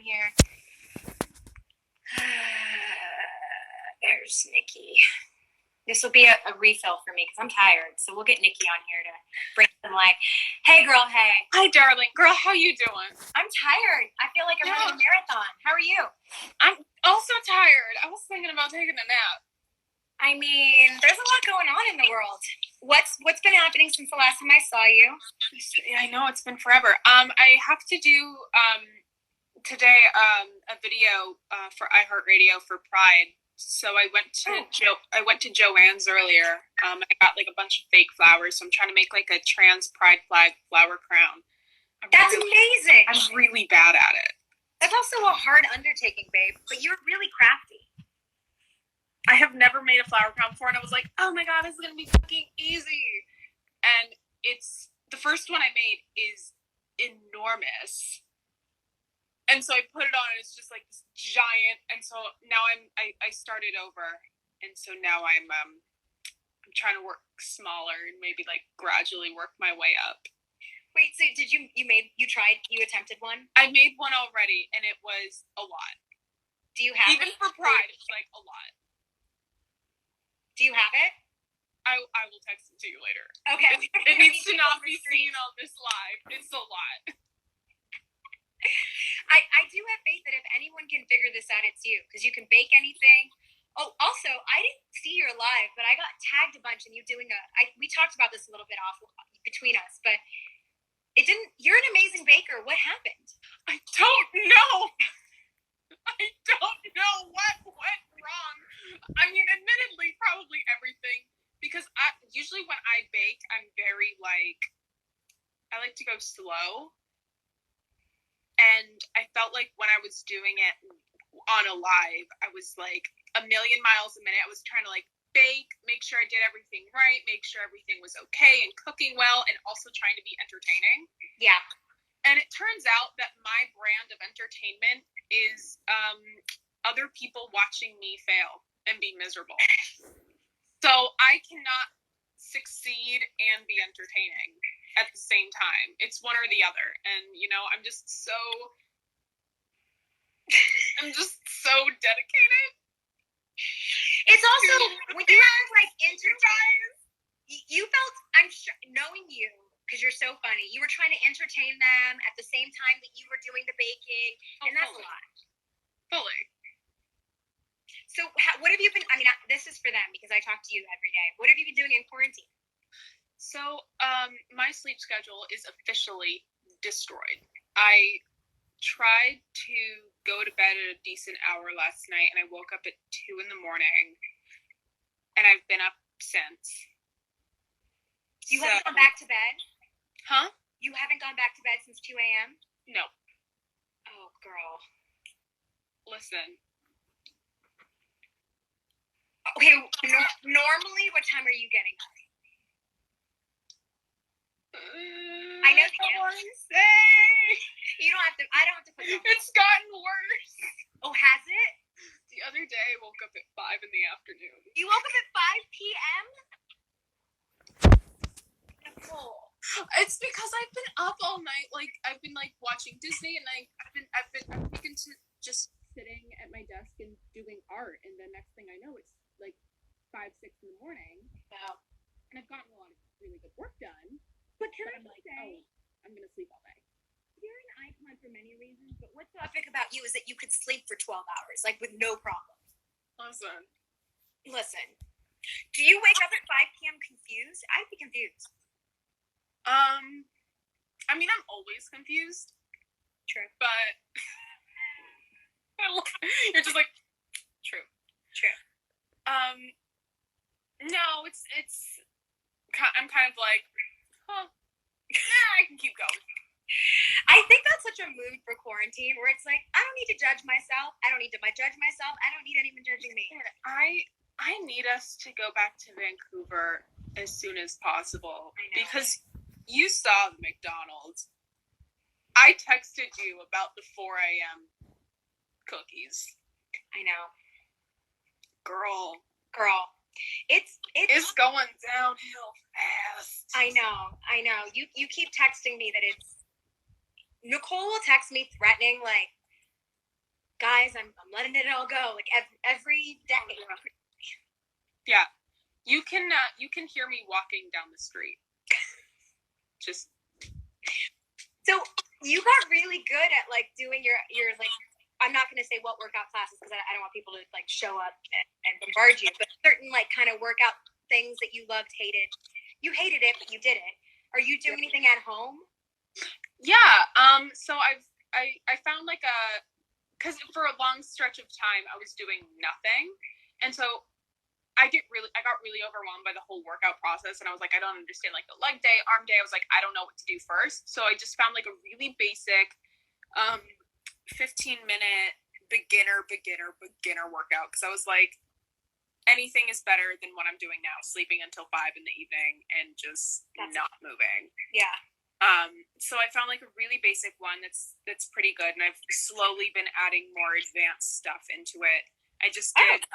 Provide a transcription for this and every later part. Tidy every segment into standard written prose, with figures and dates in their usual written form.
here. There's Nikki. This will be a refill for me because I'm tired. So we'll get Nikki on here to bring some like, hey girl, hey. Hi darling. Girl, how you doing? I'm tired. I feel like I'm running a marathon. How are you? I'm also tired. I was thinking about taking a nap. I mean, there's a lot going on in the world. What's been happening since the last time I saw you? I know, it's been forever. I have to do today a video for iHeartRadio for Pride. So I went to Joann's earlier. I got like a bunch of fake flowers. So I'm trying to make like a trans pride flag flower crown. That's amazing. I'm really bad at it. That's also a hard undertaking, babe. But you're really crafty. I have never made a flower crown before, and I was like, oh my god, this is gonna be fucking easy. And it's the first one I made is enormous. And so I put it on, and it's just like this giant. And so now I started over, and so now I'm trying to work smaller and maybe like gradually work my way up. Wait, so did you attempted one? I made one already, and it was a lot. Do you have even for Pride? It's like a lot. Do you have it? I will text it to you later. Okay. It needs to not be seen on this live. It's a lot. I do have faith that if anyone can figure this out, it's you, because you can bake anything. Oh, also, I didn't see your live, but I got tagged a bunch and you doing we talked about this a little bit off between us, but you're an amazing baker. What happened? I don't know. I don't know what went wrong. I mean, admittedly, probably everything, because usually when I bake, I'm very I like to go slow. And I felt like when I was doing it on a live, I was like a million miles a minute. I was trying to like bake, make sure I did everything right, make sure everything was okay and cooking well, and also trying to be entertaining. Yeah. And it turns out that my brand of entertainment is other people watching me fail and be miserable. So I cannot succeed and be entertaining at the same time. It's one or the other. And, I'm just so dedicated. It's also, when you have like entertainers, you felt, I'm sure, knowing you, because you're so funny, you were trying to entertain them at the same time that you were doing the baking. And that's a lot. Fully. So what have you been, this is for them because I talk to you every day. What have you been doing in quarantine? So, my sleep schedule is officially destroyed. I tried to go to bed at a decent hour last night, and I woke up at 2 a.m, and I've been up since. You haven't gone back to bed? Huh? You haven't gone back to bed since 2 a.m.? No. Oh, girl. Listen. Okay, normally, what time are you getting up? I know the answer. You don't have to. I don't have to put it on. It's gotten worse. Oh, has it? The other day, I woke up at 5 in the afternoon. You woke up at 5 p.m.? Nicole. It's because I've been up all night. Like I've been watching Disney, and I've taken to just sitting at my desk and doing art. And the next thing I know, it's 5, 6 in the morning. Wow. And I've gotten a lot of really good work done. But I'm say, I'm going to sleep all day. You're an icon for many reasons, but what's so epic about you is that you could sleep for 12 hours, with no problem. Listen. Do you wake up at 5 p.m. confused? I'd be confused. I'm always confused. True. But you're just like, true. No, it's I'm kind of like, I can keep going. I think that's such a mood for quarantine where it's like, I don't need to judge myself. I don't need to judge myself. I don't need anyone judging me. I need us to go back to Vancouver as soon as possible. Because you saw the McDonald's. I texted you about the 4 a.m. cookies. I know. Girl. It's going downhill fast. I know. You keep texting me that it's... Nicole will text me threatening, guys, I'm letting it all go. Like every day. Yeah. You can hear me walking down the street. Just. So you got really good at like doing your like, I'm not going to say what workout classes because I don't want people to like show up and bombard you, but certain like kind of workout things that you loved, hated. You hated it, but you did it. Are you doing anything at home? Yeah. So I found like because for a long stretch of time I was doing nothing, and so I got really overwhelmed by the whole workout process, and I was like, I don't understand like the leg day, arm day. I was like, I don't know what to do first. So I just found like a really basic 15-minute beginner workout, because I was like, anything is better than what I'm doing now, sleeping until 5 in the evening and just not moving. Yeah. So I found like a really basic one that's pretty good, and I've slowly been adding more advanced stuff into it. I just did.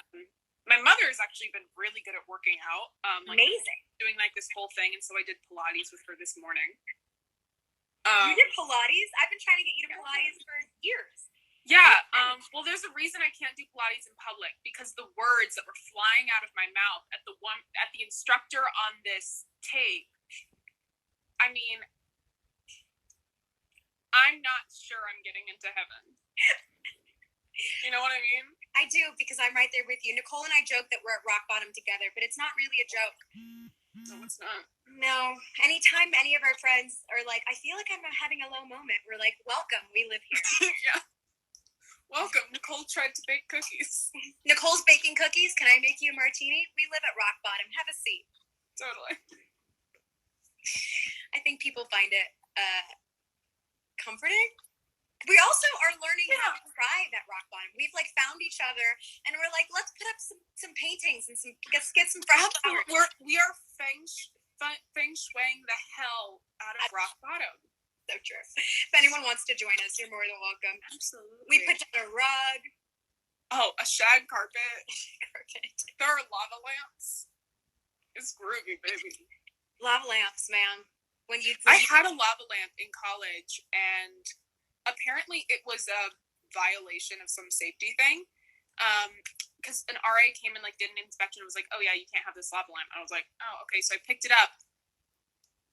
My mother has actually been really good at working out. Like amazing. Doing like this whole thing, and so I did Pilates with her this morning. You did Pilates? I've been trying to get you to Pilates for years. Yeah. Well, there's a reason I can't do Pilates in public, because the words that were flying out of my mouth at the instructor on this tape. I mean, I'm not sure I'm getting into heaven. You know what I mean? I do, because I'm right there with you. Nicole and I joke that we're at rock bottom together, but it's not really a joke. No, it's not. No. Anytime any of our friends are like, I feel like I'm having a low moment, we're like, welcome, we live here. Yeah. Welcome. Nicole tried to bake cookies. Nicole's baking cookies. Can I make you a martini? We live at rock bottom. Have a seat. Totally. I think people find it comforting. We also are learning how to thrive at rock bottom. We've like found each other, and we're like, let's put up some paintings and let's get some flowers. We are feng shuiing the hell out of rock bottom. So true. If anyone wants to join us, you're more than welcome. Absolutely. We put down a rug. Oh, a shag carpet. There are lava lamps. It's groovy, baby. Lava lamps, man. I had a lava lamp in college, and apparently it was a violation of some safety thing. Because an RA came and like did an inspection and was like, oh yeah, you can't have this lava lamp. And I was like, oh, okay. So I picked it up.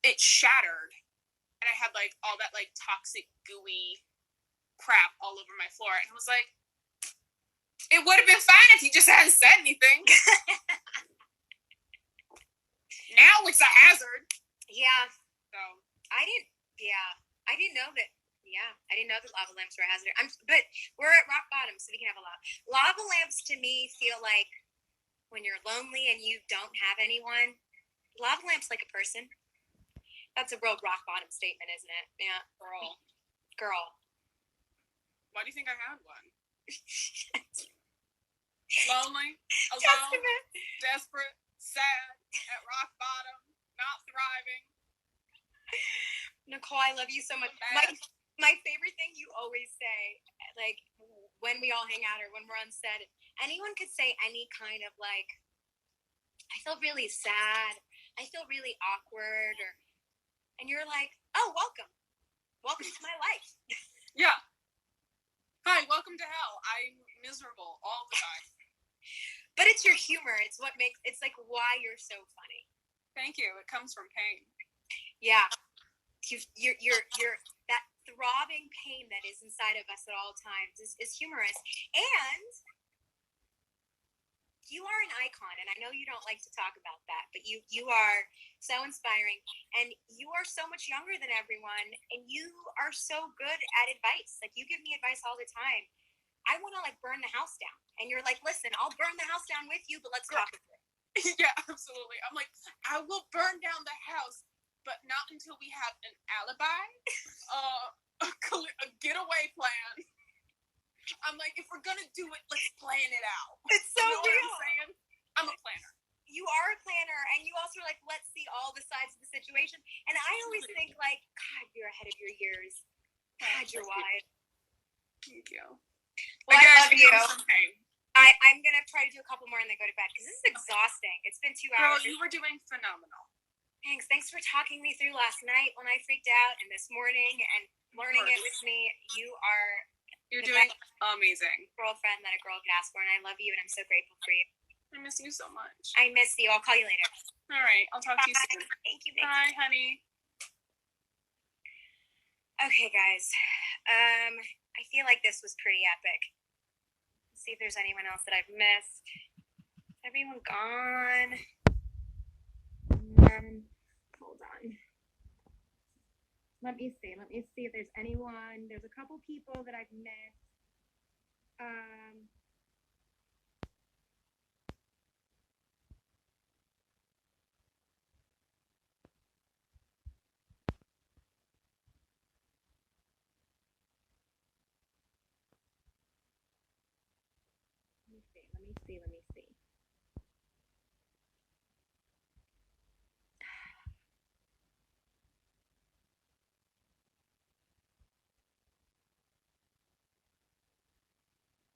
It shattered. And I had like all that like toxic gooey crap all over my floor. And I was like, it would have been fine if you just hadn't said anything. Now it's a hazard. Yeah. So I didn't know that. Yeah, I didn't know that lava lamps were a hazard. But we're at rock bottom, so we can have a lava lamps. To me, feel like when you're lonely and you don't have anyone. Lava lamps like a person. That's a real rock bottom statement, isn't it? Yeah, girl. Why do you think I had one? Lonely, alone, desperate, sad, at rock bottom, not thriving. Nicole, I love you so much. My favorite thing you always say, like when we all hang out or when we're on set, anyone could say any kind of like, I feel really sad, I feel really awkward, and you're like, oh, welcome to my life. Yeah. Hi, welcome to hell. I'm miserable all the time. But it's your humor. It's what makes, it's like why you're so funny. Thank you. It comes from pain. Yeah. You're that throbbing pain that is inside of us at all times is humorous. And you are an icon, and I know you don't like to talk about that, but you are so inspiring, and you are so much younger than everyone, and you are so good at advice. Like, you give me advice all the time. I want to like burn the house down, and you're like, listen, I'll burn the house down with you, but let's talk about it. Yeah, absolutely. I'm like, I will burn down the house, but not until we have an alibi, a getaway plan. I'm like, if we're gonna do it, let's plan it out. It's so real. What I'm saying? I'm a planner. You are a planner, and you also are like, let's see all the sides of the situation. And I always think like, God, you're ahead of your years. God, you're wise. Thank you. Well, I love you. I'm gonna try to do a couple more and then go to bed because this is exhausting. It's been 2 hours. Girl, you were doing phenomenal. Thanks for talking me through last night when I freaked out, and this morning and learning it with me. You are You're doing amazing. Girlfriend that a girl could ask for, and I love you, and I'm so grateful for you. I miss you so much. I miss you. I'll call you later. All right, I'll talk to you soon. Thank you. Bye, honey. Okay, guys. I feel like this was pretty epic. Let's see if there's anyone else that I've missed. Is everyone gone? Hold on. Let me see if there's anyone. There's a couple people that I've missed. Let me see.